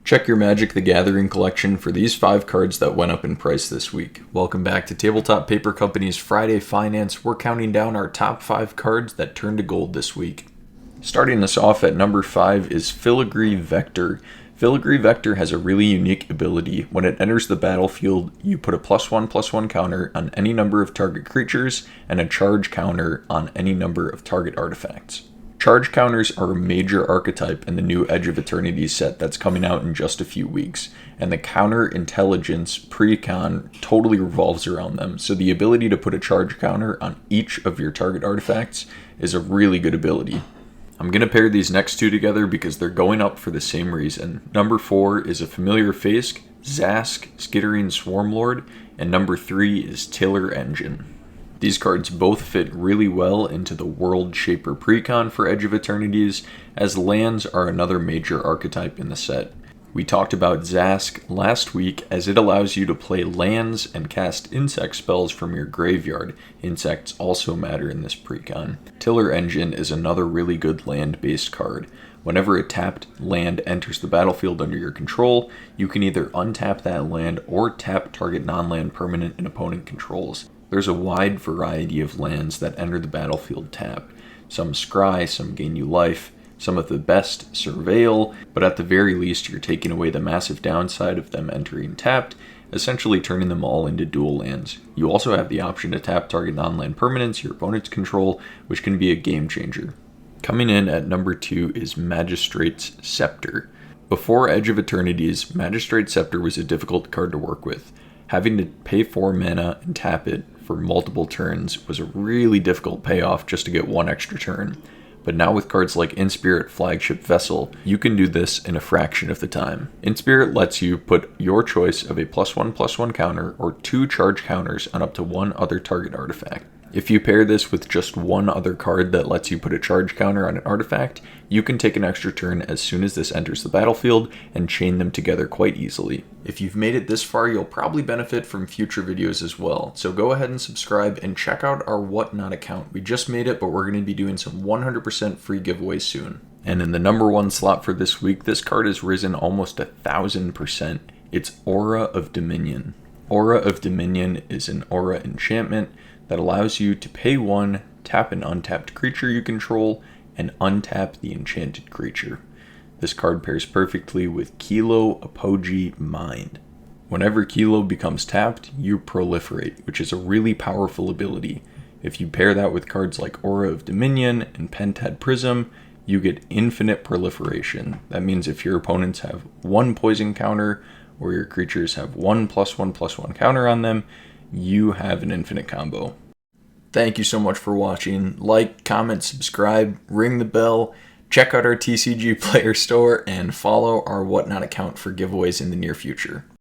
Check your Magic the Gathering collection for these 5 cards that went up in price this week. Welcome back to Tabletop Paper Company's Friday Finance. We're counting down our top 5 cards that turned to gold this week. Starting us off at number 5 is Filigree Vector. Filigree Vector has a really unique ability. When it enters the battlefield, you put a +1/+1 counter on any number of target creatures and a charge counter on any number of target artifacts. Charge counters are a major archetype in the new Edge of Eternities set that's coming out in just a few weeks, and the counter intelligence precon totally revolves around them, so the ability to put a charge counter on each of your target artifacts is a really good ability. I'm going to pair these next two together because they're going up for the same reason. Number 4 is a familiar face, Zask, Skittering Swarmlord, and number 3 is Tiller Engine. These cards both fit really well into the World Shaper precon for Edge of Eternities, as lands are another major archetype in the set. We talked about Zask last week, as it allows you to play lands and cast insect spells from your graveyard. Insects also matter in this precon. Tiller Engine is another really good land-based card. Whenever a tapped land enters the battlefield under your control, you can either untap that land or tap target non-land permanent an opponent controls. There's a wide variety of lands that enter the battlefield tapped. Some scry, some gain you life, some of the best surveil, but at the very least you're taking away the massive downside of them entering tapped, essentially turning them all into dual lands. You also have the option to tap target non-land permanents your opponents control, which can be a game changer. Coming in at number 2 is Magistrate's Scepter. Before Edge of Eternities, Magistrate's Scepter was a difficult card to work with. Having to pay 4 mana and tap it for multiple turns was a really difficult payoff just to get 1 extra turn. But now with cards like Inspirit Flagship Vessel, you can do this in a fraction of the time. Inspirit lets you put your choice of a +1/+1 counter or 2 charge counters on up to 1 other target artifact. If you pair this with just 1 other card that lets you put a charge counter on an artifact, you can take an extra turn as soon as this enters the battlefield and chain them together quite easily. If you've made it this far, you'll probably benefit from future videos as well, so go ahead and subscribe and check out our Whatnot account. We just made it, but we're going to be doing some 100% free giveaways soon. And in the number 1 slot for this week, this card has risen almost 1,000%. It's Aura of Dominion. Aura of Dominion is an aura enchantment that allows you to pay 1, tap an untapped creature you control, and untap the enchanted creature. This card pairs perfectly with Kilo Apogee Mind. Whenever Kilo becomes tapped, you proliferate, which is a really powerful ability. If you pair that with cards like Aura of Dominion and Pentad Prism, you get infinite proliferation. That means if your opponents have 1 poison counter, or your creatures have 1 +1/+1 counter on them, you have an infinite combo. Thank you so much for watching. Like, comment, subscribe, ring the bell, check out our TCG Player Store, and follow our Whatnot account for giveaways in the near future.